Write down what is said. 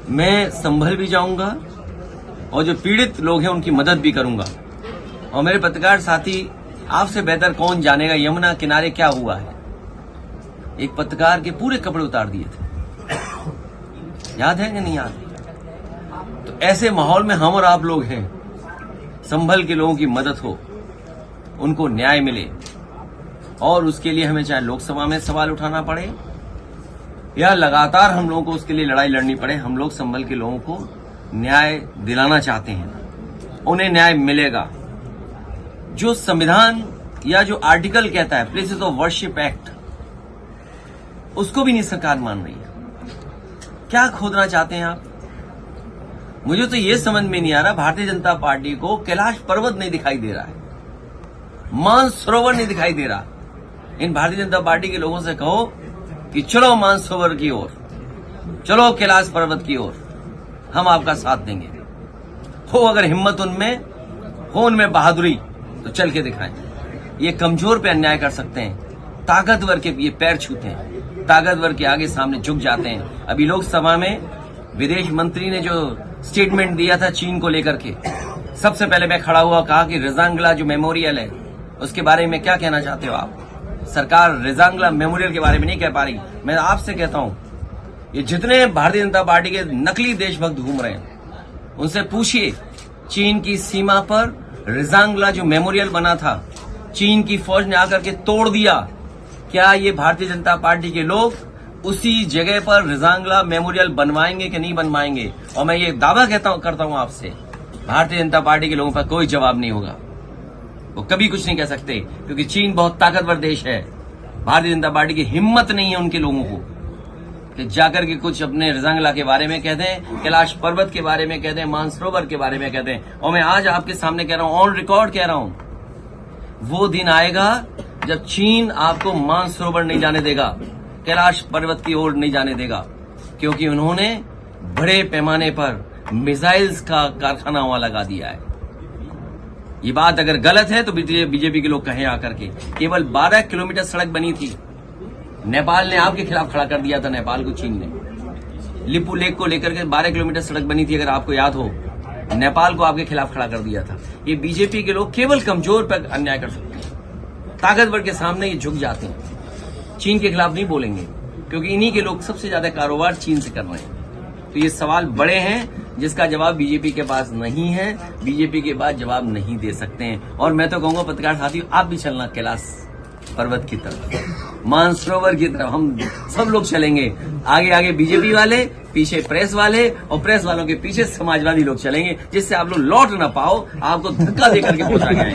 मैं संभल भी जाऊंगा और जो पीड़ित लोग हैं उनकी मदद भी करूंगा। और मेरे पत्रकार साथी, आपसे बेहतर कौन जानेगा यमुना किनारे क्या हुआ है। एक पत्रकार के पूरे कपड़े उतार दिए थे, याद है कि नहीं याद? तो ऐसे माहौल में हम और आप लोग हैं। संभल के लोगों की मदद हो, उनको न्याय मिले, और उसके लिए हमें चाहे लोकसभा में सवाल उठाना पड़े या लगातार हम लोगों को उसके लिए लड़ाई लड़नी पड़े, हम लोग संभल के लोगों को न्याय दिलाना चाहते हैं। उन्हें न्याय मिलेगा। जो संविधान या जो आर्टिकल कहता है प्लेसेस ऑफ वर्शिप एक्ट, उसको भी नहीं सरकार मान रही है। क्या खोदना चाहते हैं आप? मुझे तो ये समझ में नहीं आ रहा, भारतीय जनता पार्टी को कैलाश पर्वत नहीं दिखाई दे रहा है, मानसरोवर नहीं दिखाई दे रहा। इन भारतीय जनता पार्टी के लोगों से कहो कि चलो मानसरोवर की ओर, चलो कैलाश पर्वत की ओर, हम आपका साथ देंगे। हो अगर हिम्मत उनमें हो, उनमें बहादुरी, तो चल के दिखाएं। ये कमजोर पे अन्याय कर सकते हैं, ताकतवर के ये पैर छूते हैं, ताकतवर के आगे सामने झुक जाते हैं। अभी लोकसभा में विदेश मंत्री ने जो स्टेटमेंट दिया था चीन को लेकर के, सबसे पहले मैं खड़ा हुआ, कहा कि रेजांगला जो मेमोरियल है उसके बारे में क्या कहना चाहते हो आप? सरकार रेजांगला मेमोरियल के बारे में नहीं कह पा रही। मैं आपसे कहता हूं, ये जितने भारतीय जनता पार्टी के नकली देशभक्त घूम रहे हैं, उनसे पूछिए, चीन की सीमा पर रेजांगला जो मेमोरियल बना था, चीन की फौज ने आकर के तोड़ दिया। क्या ये भारतीय जनता पार्टी के लोग उसी जगह पर रेजांगला मेमोरियल बनवाएंगे कि नहीं बनवाएंगे? और मैं ये दावा करता हूं आपसे, भारतीय जनता पार्टी के लोगों पर कोई जवाब नहीं होगा। वो कभी कुछ नहीं कह सकते, क्योंकि चीन बहुत ताकतवर देश है। भारतीय जनता पार्टी की हिम्मत नहीं है उनके लोगों को कि जाकर के कुछ अपने रेजांगला के बारे में कह दें, कैलाश पर्वत के बारे में कह दें, मानसरोवर के बारे में कह दें। और मैं आज आपके सामने कह रहा हूं, ऑन रिकॉर्ड कह रहा हूं, वो दिन आएगा जब चीन आपको मानसरोवर नहीं जाने देगा, कैलाश पर्वत की ओर नहीं जाने देगा, क्योंकि उन्होंने बड़े पैमाने पर मिसाइल्स का कारखाना वहां लगा दिया है। ये बात अगर गलत है तो बीजेपी के लोग कहें आकर के। केवल 12 किलोमीटर सड़क बनी थी, नेपाल ने आपके खिलाफ खड़ा कर दिया था, नेपाल को चीन ने। लिपू लेक को लेकर के 12 किलोमीटर सड़क बनी थी, अगर आपको याद हो, नेपाल को आपके खिलाफ खड़ा कर दिया था। ये बीजेपी के लोग केवल कमजोर पर अन्याय कर सकते हैं, ताकतवर के सामने ये झुक जाते हैं। चीन के खिलाफ नहीं बोलेंगे, क्योंकि इन्हीं के लोग सबसे ज्यादा कारोबार चीन से कर रहे हैं। तो ये सवाल बड़े हैं जिसका जवाब बीजेपी के पास नहीं है, बीजेपी के पास जवाब नहीं दे सकते हैं। और मैं तो कहूंगा पत्रकार साथियों, आप भी चलना कैलाश पर्वत की तरफ, मानसरोवर की तरफ, हम सब लोग चलेंगे। आगे आगे बीजेपी वाले, पीछे प्रेस वाले, और प्रेस वालों के पीछे समाजवादी लोग चलेंगे, जिससे आप लोग लौट ना पाओ, आपको धक्का देकर के पहुंचा गया है।